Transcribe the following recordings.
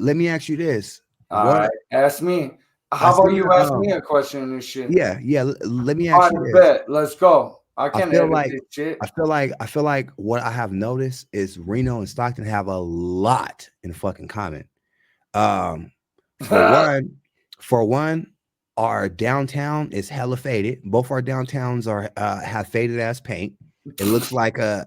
let me ask you this. All What right, ask me. I How about seen you ask me a question and shit? yeah, yeah. Let me All ask you right, this. bet. Let's go. I I can feel edit like this shit. I feel like what I have noticed is Reno and Stockton have a lot in fucking common. Um, for one, for one, our downtown is hella faded. Both our downtowns are have faded ass paint. It looks like a,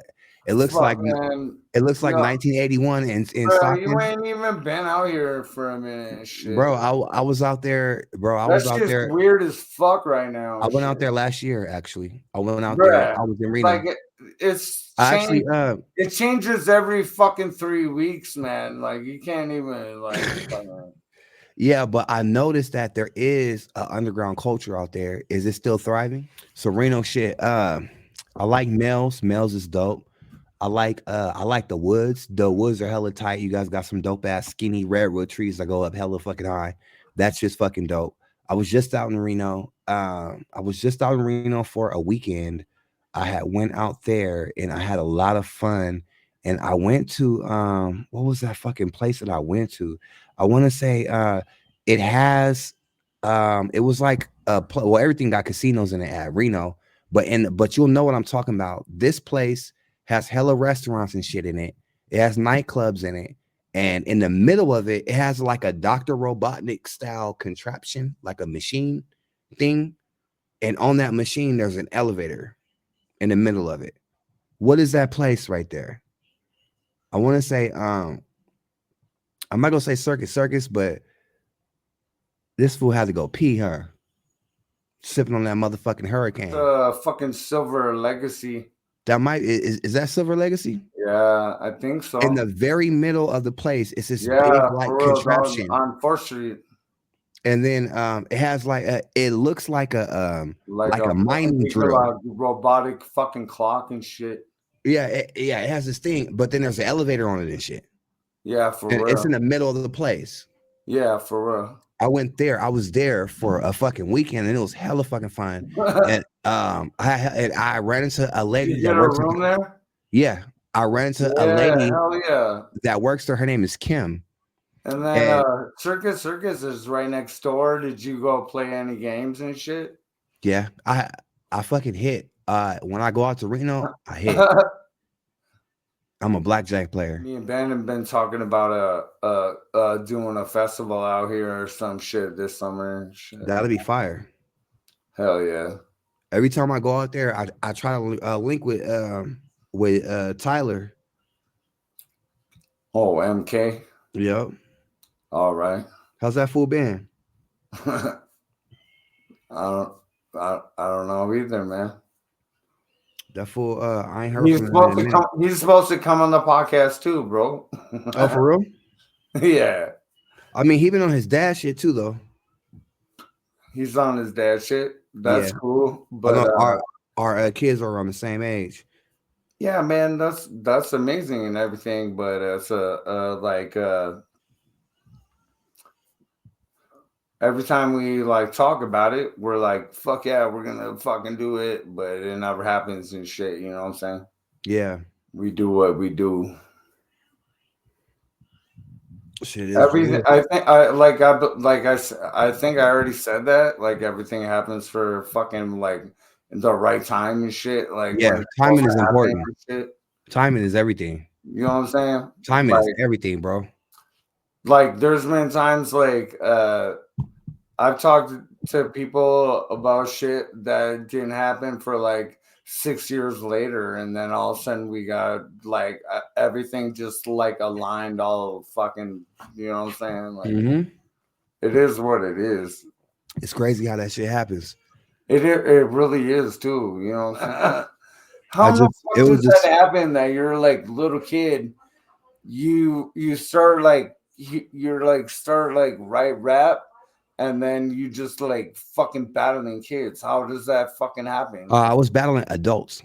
it looks Fuck, like man. it looks like No, 1981 in bro, you Stockton. ain't even been out here for a minute and shit. Bro, I was out there, bro. I That was out shit's there. weird as fuck right now I and went shit. out there last year. Actually, I went out there. I Bruh, was in like Reno. it's I changed. actually, It changes every fucking 3 weeks, man. Like you can't even like. yeah, but I noticed that there is an underground culture out there. Is it still thriving? So Reno shit. I like Mel's. Mel's is dope. I like the woods. The woods are hella tight. You guys got some dope ass skinny redwood trees that go up hella fucking high. That's just fucking dope. I was just out in Reno. I was just out in Reno for a weekend. I had went out there and I had a lot of fun. And I went to what was that fucking place that I went to? I want to say it has it was like well, everything got casinos in it at Reno, but you'll know what I'm talking about. This place has hella restaurants and shit in it. It has nightclubs in it. And in the middle of it, it has like a Dr. Robotnik style contraption, like a machine thing. And on that machine, there's an elevator in the middle of it. What is that place right there? I want to say, I'm not gonna say circus, but this fool had to go pee, huh? Sipping on that motherfucking hurricane. Fucking Silver Legacy. That might is that Silver Legacy? Yeah, I think In so. the very middle of the place, it's this big Yeah, like for real, dog. contraption. On 4th Street, And then it has like it looks like like a a fucking mining big drill. robotic fucking clock and shit. Yeah, it has this thing, but then there's an elevator on it and shit. Yeah, for And it's in real. the middle of the place. Yeah, for real. I went there. I was there for a fucking weekend, and it was hella fucking fun. And I ran into a Did lady you that get a works. room there? Yeah, I ran into a Yeah, lady hell yeah. that works there. Her name is Kim, And then and Circus is right next door. Did you go play any games and shit? yeah, I fucking hit. When I go out to Reno, I hit. I'm a blackjack player. Me and Ben have been talking about doing a festival out here or some shit this summer and shit. That'll be fire. Hell yeah. Every time I go out there, I try to link with Tyler. Oh, MK. Yep. All right. How's that fool been? I don't I don't know either, man. That fool. I ain't heard from him in a minute. He's supposed to come on the podcast too, bro. Oh, for real? Yeah. I mean, he been on his dad shit too, though. He's on his dad shit. That's Yeah. cool. I But know our kids are around the same age. yeah, man, that's amazing and everything. But it's like every time we like talk about it, we're like, fuck yeah, we're gonna fucking do it, but it never happens and shit, you know what I'm saying? Yeah. We do what we do. Shit is. Everything I think I think I already said that. Like everything happens for fucking like the right time and shit. Like Yeah. when it's supposed Timing to is happen important. and shit. Timing is everything. You know what I'm saying? Timing is everything, bro. Like there's been times like I've talked to people about shit that didn't happen for like 6 years later, and then all of a sudden we got like everything just like aligned all fucking, you know what I'm saying? Like it is what it is. It's crazy how that shit happens. It really is too, you know what I'm saying? How the it fuck was does just that happen that you're like little kid, you start like you're like start like write rap and then you just like fucking battling kids. How does that fucking happen? I was battling adults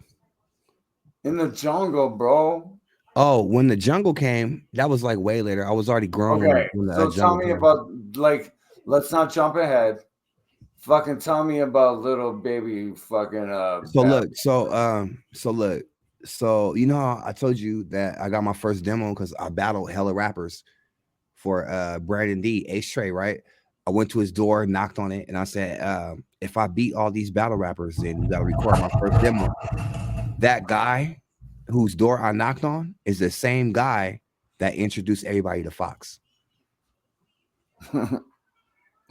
In the jungle, bro. Oh, when the jungle came, that was like way later. I was already grown Okay, when the so tell jungle me came. about like let's not jump ahead. Fucking tell me about little baby fucking So look, so you know how I told you that I got my first demo because I battled hella rappers for Brandon D, Ace Trey, right? I went to his door, knocked on it, and I said, if I beat all these battle rappers, then you gotta record my first demo. That guy whose door I knocked on is the same guy that introduced everybody to Fox.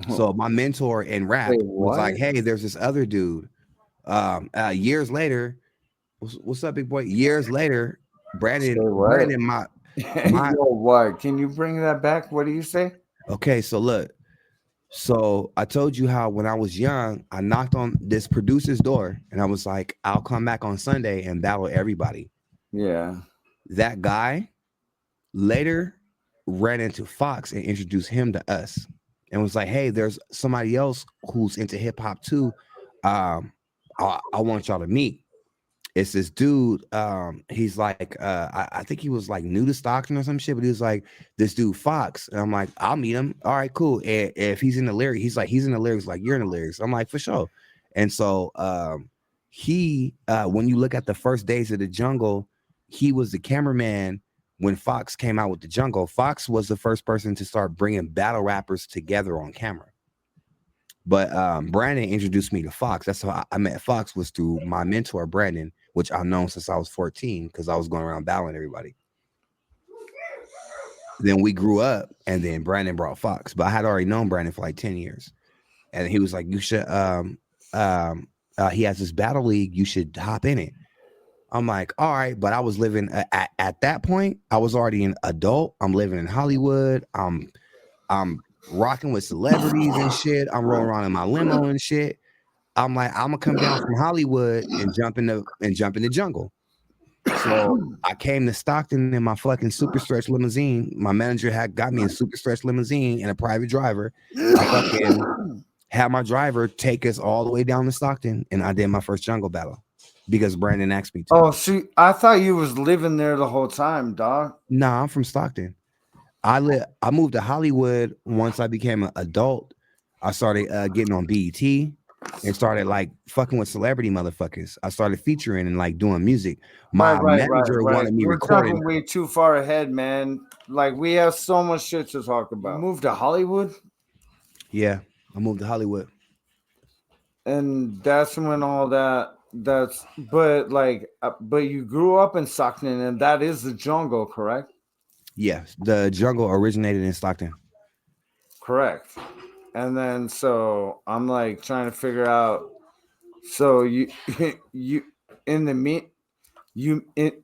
So my mentor in rap Wait, was like, what? hey, there's this other dude. Years later, what's up, big boy? Years later, Say what? Brandon, my Yo, what? Can you bring that back? What do you say? okay, so look. So I told you how when I was young, I knocked on this producer's door and I was like, I'll come back on Sunday and battle everybody. Yeah. That guy later ran into Fox and introduced him to us and was like, hey, there's somebody else who's into hip hop too. I want y'all to meet. It's this dude. He's like, I think he was like new to Stockton or some shit, but he was like this dude Fox, and I'm like, I'll meet him. All right, cool. And if he's in the lyrics, he's in the lyrics, like you're in the lyrics. I'm like, for sure. And so when you look at the first days of the jungle, he was the cameraman when Fox came out with the jungle. Fox was the first person to start bringing battle rappers together on camera. But Brandon introduced me to Fox. That's how I met Fox, was through my mentor, Brandon, which I've known since I was 14 because I was going around battling everybody. Then we grew up, and then Brandon brought Fox. But I had already known Brandon for like 10 years. And he was like, you should, he has this battle league, you should hop in it. I'm like, all right. But I was living, at that point, I was already an adult. I'm living in Hollywood. I'm rocking with celebrities and shit. I'm rolling around in my limo and shit. I'm like, I'm gonna come down from Hollywood and jump in the jungle. So I came to Stockton in my fucking super stretch limousine. My manager had got me a super stretch limousine and a private driver. I fucking had my driver take us all the way down to Stockton, and I did my first jungle battle because Brandon asked me to. Oh, see, I thought you was living there the whole time, dog. Nah, I'm from Stockton. I moved to Hollywood once I became an adult. I started getting on BET and started like fucking with celebrity motherfuckers. I started featuring and like doing music. My manager wanted me recording. Jumping way too far ahead, man. Like we have so much shit to talk about. You moved to Hollywood? Yeah, I moved to Hollywood. And that's when all that but you grew up in Stockton, and that is the jungle, correct? Yeah, the jungle originated in Stockton. Correct. And then so I'm like trying to figure out. So you you in the meet you it.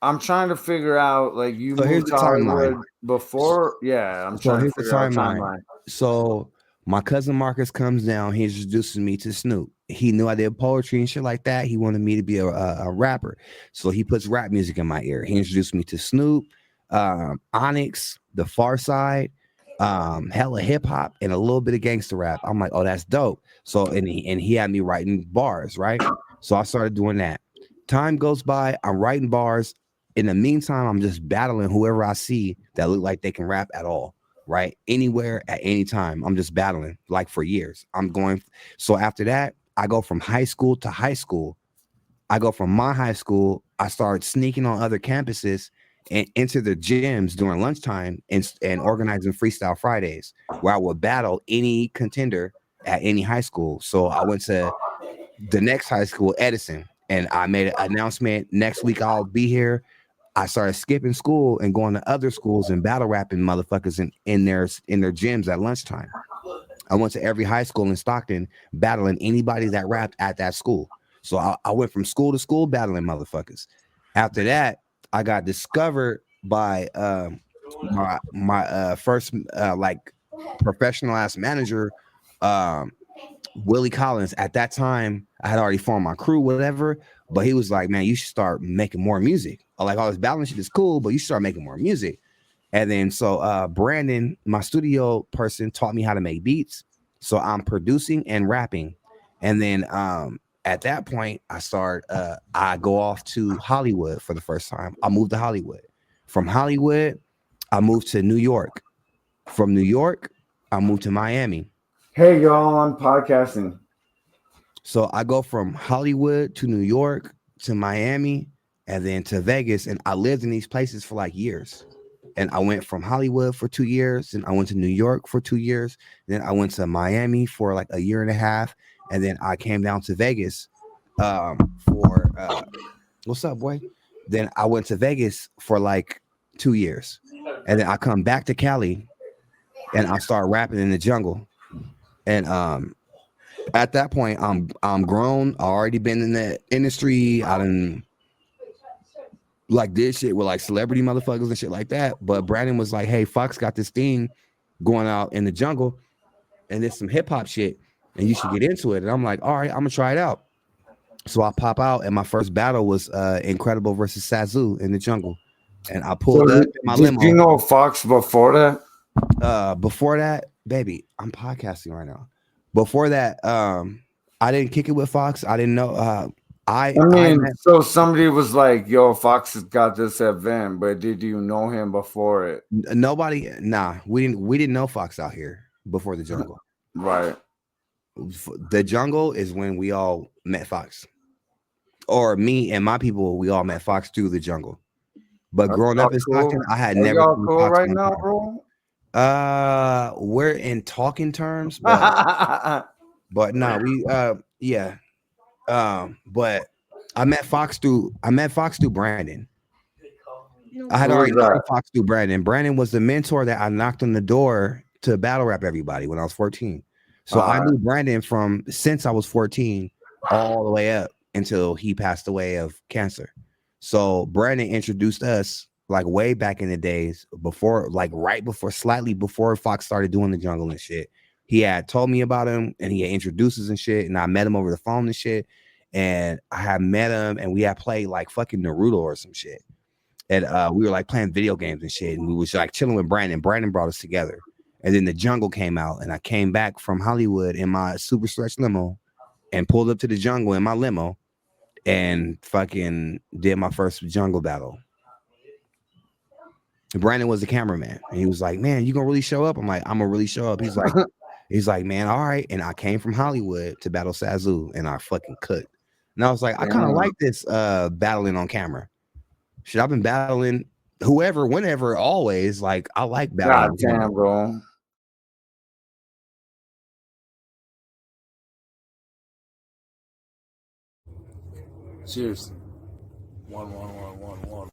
I'm trying to figure out like you So here's moved the to Hollywood timeline. before. Yeah, I'm trying to Here's the figure out timeline. So my cousin Marcus comes down. He introduces me to Snoop. He knew I did poetry and shit like that. He wanted me to be a rapper. So he puts rap music in my ear. He introduced me to Snoop, Onyx, The Far Side, hella hip hop, and a little bit of gangster rap. I'm like, oh, that's dope. So and he had me writing bars, right? So I started doing that. Time goes by. I'm writing bars. In the meantime, I'm just battling whoever I see that look like they can rap at all. Right, anywhere at any time, I'm just battling like for years. I'm going. So after that, I go from high school to high school. I go from my high school. I started sneaking on other campuses and into the gyms during lunchtime and organizing Freestyle Fridays, where I would battle any contender at any high school. So I went to the next high school, Edison, and I made an announcement, next week I'll be here. I started skipping school and going to other schools and battle rapping motherfuckers in their gyms at lunchtime. I went to every high school in Stockton battling anybody that rapped at that school. So I went from school to school battling motherfuckers. After that, I got discovered by my first like professional ass manager, Willie Collins. At that time, I had already formed my crew, whatever. But he was like, man, you should start making more music. Like all this battling shit is cool, but you should start making more music. And then so Brandon, my studio person, taught me how to make beats. So I'm producing and rapping. And then at that point, I go off to Hollywood for the first time. I moved to Hollywood. From Hollywood, I moved to New York. From New York, I moved to Miami. Hey, y'all, I'm podcasting. So I go from Hollywood to New York to Miami and then to Vegas. And I lived in these places for like years. And I went from Hollywood for 2 years, and I went to New York for 2 years, then I went to Miami for like a year and a half, and then I came down to Vegas for what's up, boy? Then I went to Vegas for like 2 years, and then I come back to Cali, and I start rapping in the jungle. And at that point, I'm grown. I already been in the industry. I done like did shit with like celebrity motherfuckers and shit like that. But Brandon was like, "Hey, Fox got this thing going out in the jungle, and it's some hip hop shit, and you should get into it." And I'm like, "All right, I'm gonna try it out." So I pop out, and my first battle was Incredible versus Sazu in the jungle, and I So pulled up in my did you limo. know Fox before that? Before that, baby, I'm podcasting right now. Before that, I didn't kick it with Fox. I didn't know. I mean, met so somebody was like, "Yo, Fox has got this event," but did you know him before it? nobody. Nah, we didn't know Fox out here before the jungle. Right. The jungle is when we all met Fox, or me and my people. We all met Fox through the jungle. But Are growing y'all up in Stockton, cool? I had Are never y'all seen cool Fox right on now, camera. bro? We're in talking terms, but no, we yeah. But I met Fox through Brandon. I had Who was already known that? Fox through Brandon. Brandon was the mentor that I knocked on the door to battle rap everybody when I was 14. So I Uh, knew Brandon from since I was 14 all the way up until he passed away of cancer. So Brandon introduced us like way back in the days before, like right before, slightly before Fox started doing the jungle and shit. He had told me about him and he had introduced us and shit. And I met him over the phone and shit. And I had met him and we had played like fucking Naruto or some shit. And we were like playing video games and shit. And we was like chilling with Brandon. Brandon brought us together. And then the jungle came out. And I came back from Hollywood in my super stretch limo and pulled up to the jungle in my limo and fucking did my first jungle battle. Brandon was the cameraman, and he was like, "Man, you gonna really show up?" I'm like, "I'm gonna really show up." He's like, "Man, all right." And I came from Hollywood to battle Sazu, and I fucking cooked. And I was like, I kind of damn. like this battling on camera. Shit, I've been battling whoever, whenever, always. Like, I like battling God on camera. damn, bro. Cheers. 1, 1, 1, 1, 1.